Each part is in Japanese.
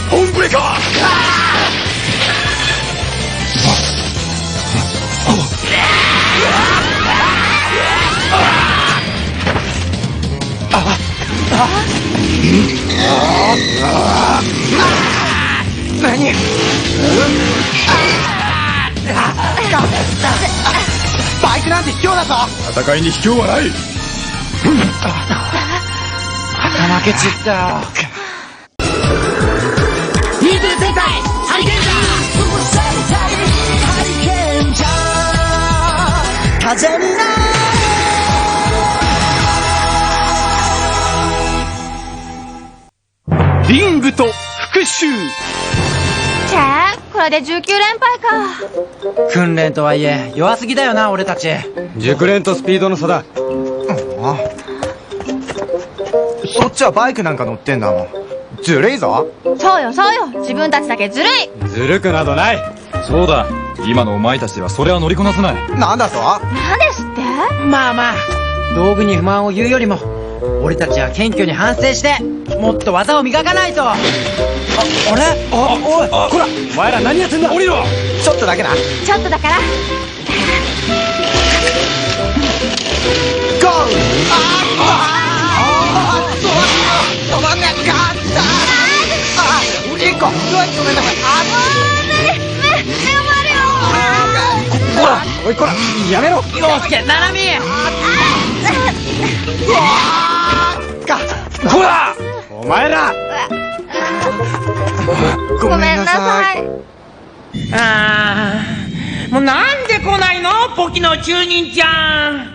ホームブレーカー。何？バイクなんて卑怯だぞ。戦いに卑怯はない。負けちったよ。2世戦隊ハリケンジャー、風になリングと復讐。チェー、これで19連敗か。訓練とはいえ弱すぎだよな俺たち。熟練とスピードの差だ。そっちはバイクなんか乗ってんだもん。ずるいぞ。そうよそうよ、自分たちだけずるい。ずるくなどない。そうだ、今のお前たちではそれは乗りこなせない。なんだと？なんですって？まあまあ、道具に不満を言うよりも俺たちは謙虚に反省してもっと技を磨かないと。あれ？おい、こら、お前ら何やってんだ。降りろ。ちょっとだけな。ちょっとだから。ゴー！止まんなかった。1個どうやって止めんだこれ。目が回るよ。こら、おいこら、やめろ。陽介、ななみ。こら。お前ら。ごめんなさい。もうなんで来ないのポキの中忍ちゃん。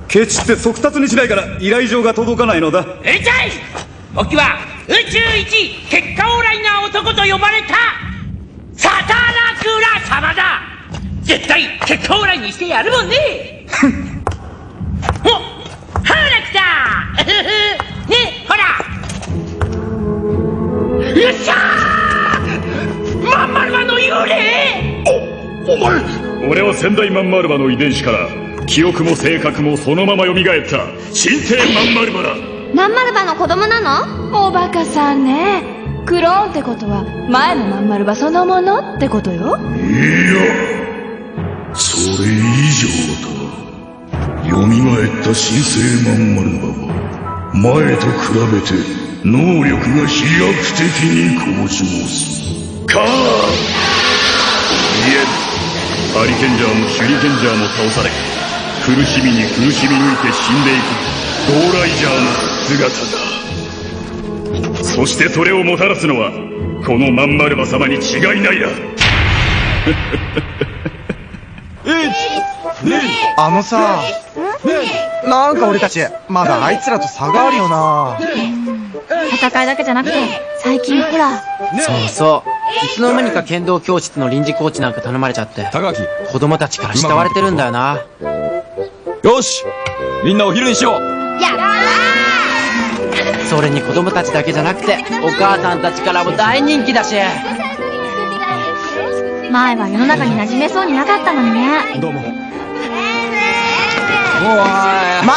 ケチって速達にしないから依頼状が届かないのだ。うるさい。ポキは宇宙一結果オーライな男と呼ばれたサタナクラ様だ。絶対結果オーライにしてやるもんね。お、ほら来た。ね、ほら。よっしゃー。まんまるまの幽霊。お前。俺は仙台まんまるばの遺伝子から記憶も性格もそのまま蘇った新生まんまるばだ。まんまるばの子供なの？おバカさんね。クローンってことは前のまんまるばそのものってことよ。いや、それ以上だ。蘇った新生まんまるばは前と比べて能力が飛躍的に向上する。カーン。いえ、ハリケンジャーもシュリケンジャーも倒され、苦しみに苦しみ抜いて死んでいくドーライジャーの姿だ。そしてそれをもたらすのはこのまんまるば様に違いないだ。あのさ、なんか俺たちまだあいつらと差があるよな。戦いだけじゃなくて最近ほら。そうそう、いつの間にか剣道教室の臨時コーチなんか頼まれちゃって高木、子供たちから慕われてるんだよな。よし、みんなお昼にしよう。やったそれに子供たちだけじゃなくてお母さんたちからも大人気だし。前は世の中に馴染めそうになかったのにね。どうも。ま、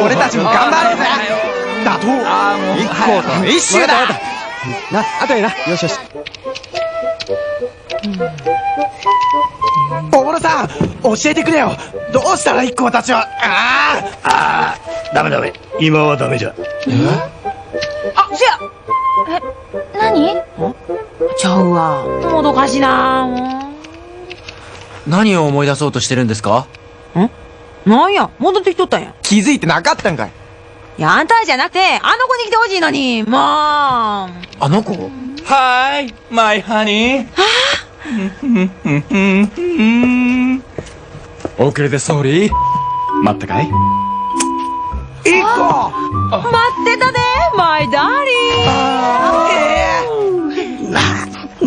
俺たちも頑張るぜ。打倒一行と一周だ。な、あとにな。よしよし。おもろさん、教えてくれよ。どうしたら一行たちは。ダメ、今はダメじゃ。あ、せや。何？ちゃうわ。もどかしな。何を思い出そうとしてるんですか？なんや、戻ってきとったんや。気づいてなかったんかい。いや、あんたじゃなくて、あの子に来てほしいのに、もう。あの子？はい、マイハニー。遅れてソーリー。待ったかい？一個。待ってたで、マイダーリン。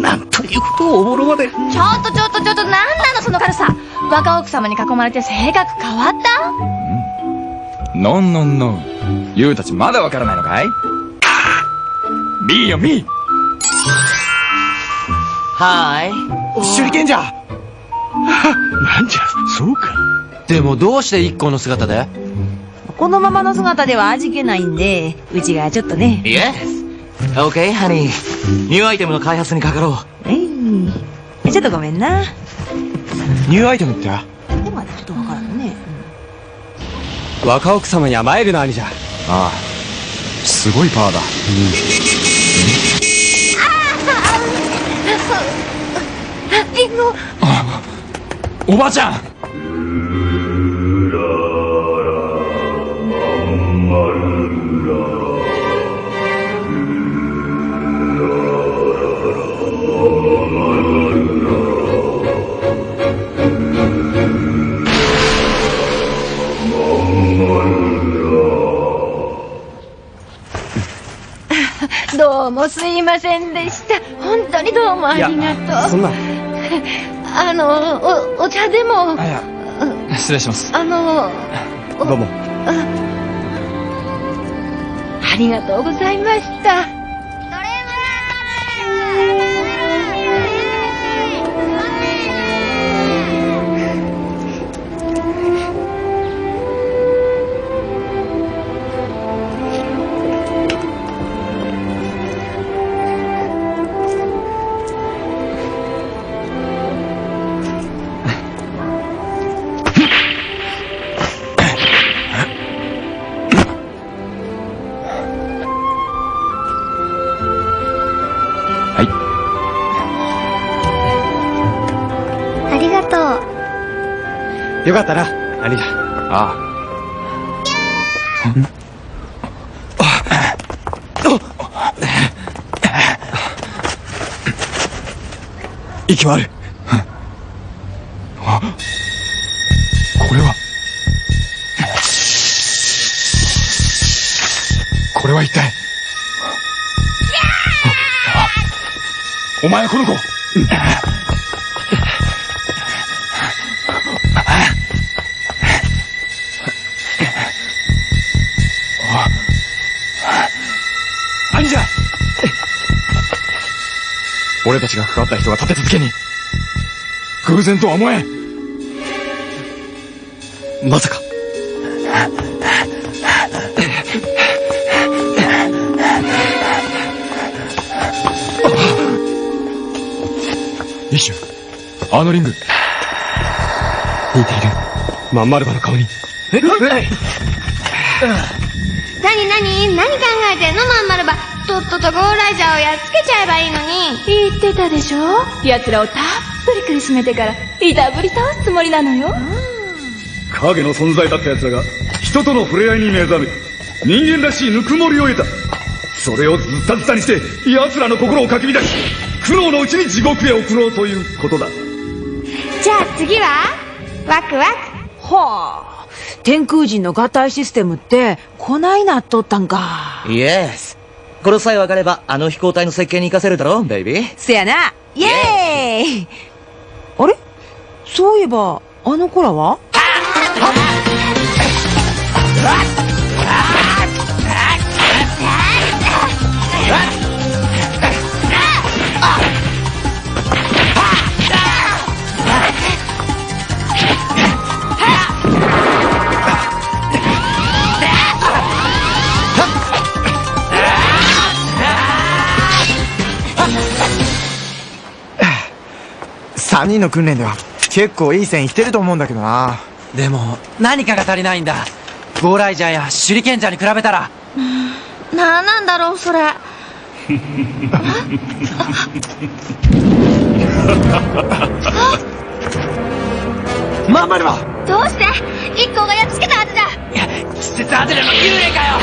なんということをおぼろまで。ちょっとなんなのその軽さ。若奥様に囲まれて性格変わった？ノンノンノン。ユウたちまだわからないのかい？ミーよミー。はーい。手裏剣じゃ。なんじゃ、そうか。でもどうして一行の姿で？このままの姿では味気ないんで、うちがちょっとね。Yes! OK, ハニー。ニューアイテムの開発にかかろう。ちょっとごめんな。ニューアイテムってでもまだちょっとわからんね。若奥様に甘えるな、兄じゃ。ああ。すごいパワーだ。リンゴ。おばあちゃん。どうもすいませんでした。本当にどうもありがとう。そんな。お茶でも。あ、いや、失礼します。どうも。ありがとうございました。ありがとう。よかったな、兄じゃ。あ息もある。あ。これは。これは一体。お前この子。兄じゃ。俺たちが関わった人が立て続けに偶然とは思えん。まさか。一瞬あのリング似ている。まん丸葉の顔に。何考えてんの、まんまるば。とっととゴーライジャーをやっつけちゃえばいいのに。言ってたでしょ。奴らをたっぷり苦しめてからいたぶり倒すつもりなのよ。影の存在だった奴らが人との触れ合いに目覚め人間らしいぬくもりを得た。それをズタズタにして奴らの心をかき乱し苦労のうちに地獄へ送ろうということだ。じゃあ次はワクワク。はあ。天空人の合体システムって、こないなっとったんか。Yes! これさえ分かれば、あの飛行体の設計に活かせるだろ、ベイビー。せやな。イエーイ。あれ、そういえば、あの子らは？3人の訓練では結構いい線いってると思うんだけどな。でも、何かが足りないんだ。ゴーライジャーや手裏剣者に比べたら。なんだろう、それ。まん丸葉。どうして一行がやっつけたはずだ。季節外れの幽霊かよ。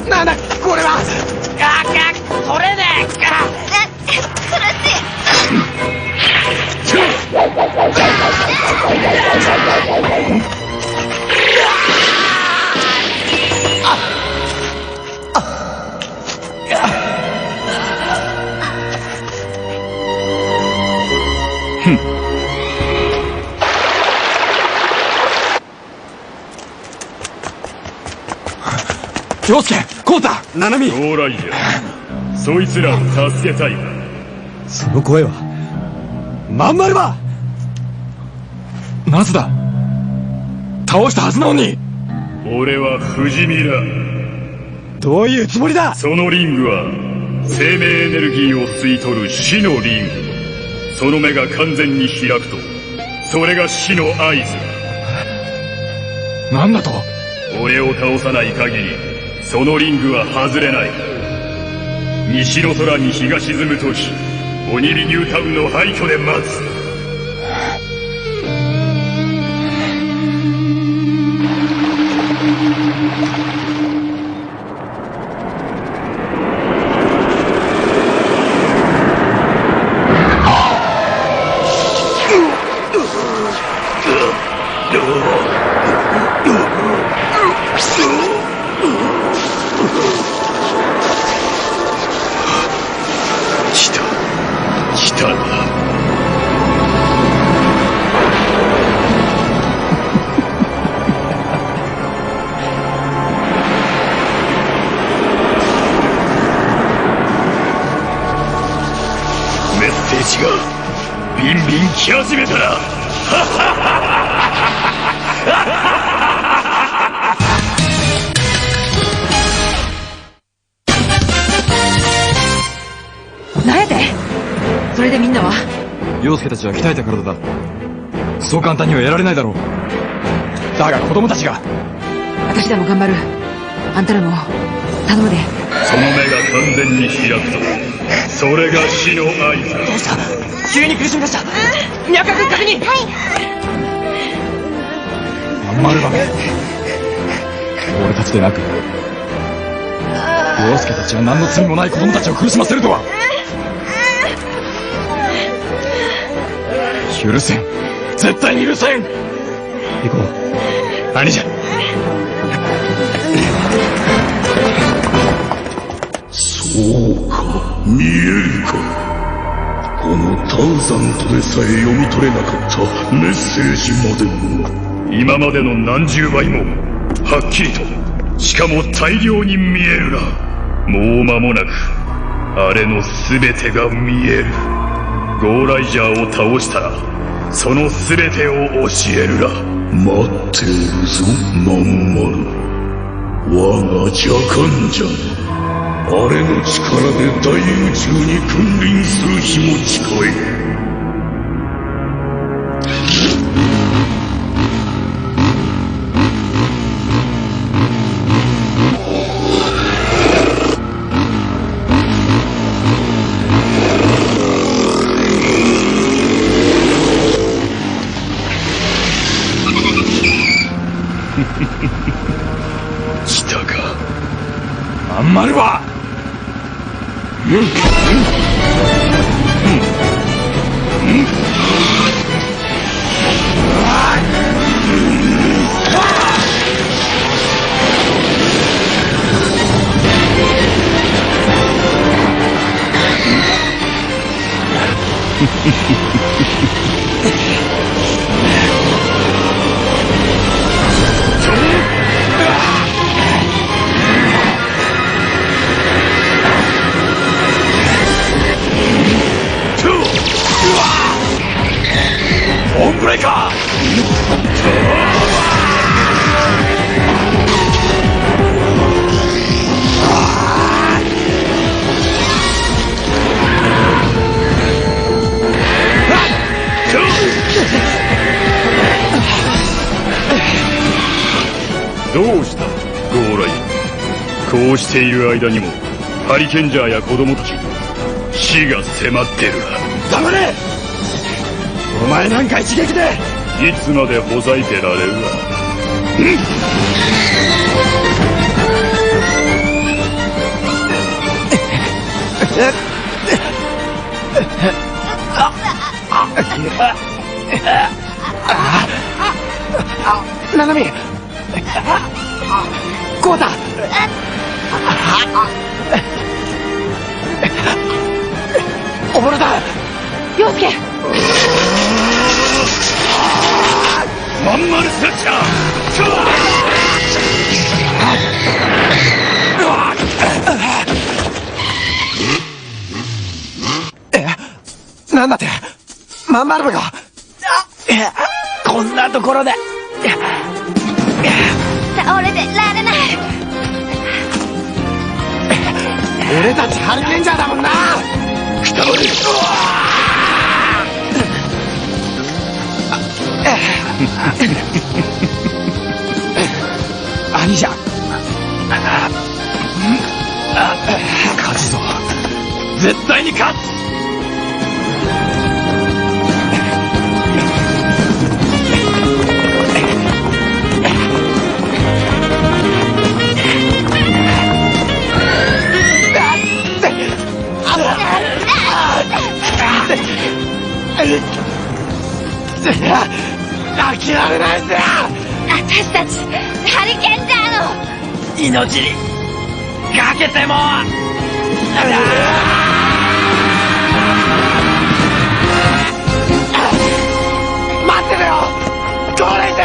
なんだこれは。それで苦しい。陽介、コウタ、ナナミ。ゴーライジャー、そいつらを助けたい。その声は、まん丸葉。ナズだ。倒したはずなのに。俺は不死身だ。どういうつもりだ。そのリングは生命エネルギーを吸い取る死のリング。その目が完全に開くとそれが死の合図。なんだと。俺を倒さない限りそのリングは外れない。西の空に日が沈む時、オニリニュータウンの廃墟で待つ。来たな。メッセージがビンビン来始めたな。なんやて。それでみんなは。陽介たちは鍛えた体だ。そう簡単にはやられないだろう。だが子供たちが。私らも頑張る。あんたらも頼むで。その目が完全に開くとそれが死の合図。どうした。急に苦しみ出した。脈拍確認。まんまるだめ。俺たちでなく陽介たちは何の罪もない子供たちを苦しませるとは。許せん。絶対に許せん。行こう。兄じゃ。そうか、見えるか。このタウザントでさえ読み取れなかったメッセージまでも。今までの何十倍もはっきりと、しかも大量に見えるな。もう間もなくあれの全てが見える。ゴーライジャーを倒したらその全てを教えるな。待っているぞ、まんまる。我が邪感じゃな。あれの力で大宇宙に君臨する日も近い。来たか。まんまるはオンブレイカどうしたゴーライ。こうしている間にもハリケンジャーや子供たちに死が迫ってる。黙れ。お前なんか一撃で。いつまでほざいてられるわ。ナナミ。こうだ。おぼろだ。陽介。まんまるスラッシャー。なんだって。まんまるが。こんなところで。倒れてられない。俺たちハリケンジャーだもんな。くたばれ。兄じゃん。勝つぞ。絶対に勝つ。諦めないぜ。私たちハリケンジャーの命にかけても。待ってろよ。ゴーレンジャ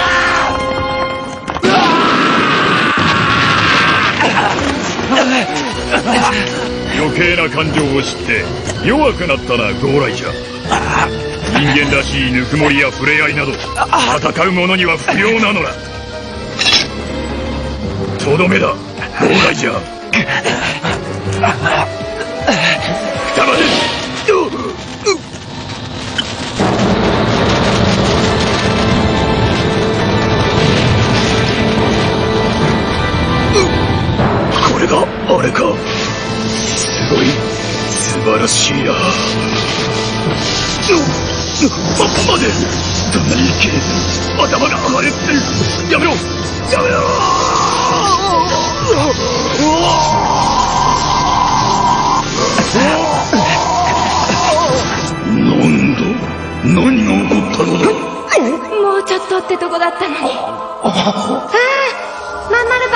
余計な感情を知って弱くなったな、ゴーライジャー。人間らしいぬくもりや触れ合いなど戦う者には不要なのだ。とどめだ、ゴーライジャー。くたばれ。これがあれか。すごい素晴らしいな。待て、そんなに一気に頭が上がれって。やめろやめろ。なんだ、何が起こったのだ。もうちょっとってとこだったのに。ああ、まんまるば。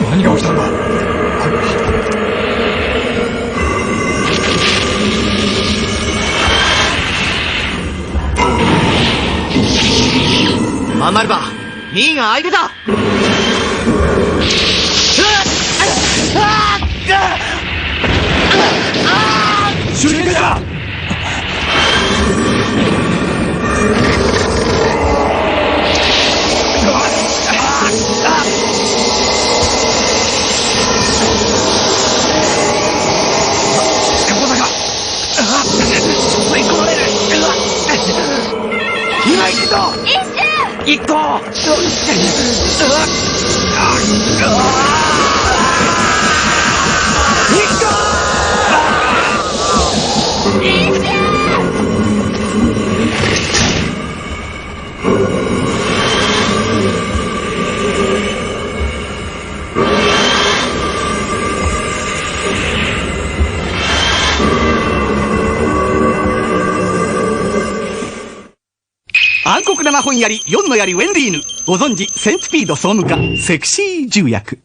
何が起きたんだ。まんまるば、2位が空いてた。手裏剣だ。今行くぞ。行こう。暗黒生本槍4の槍ウェンディーヌ。ご存知センチピード総務課セクシー重役。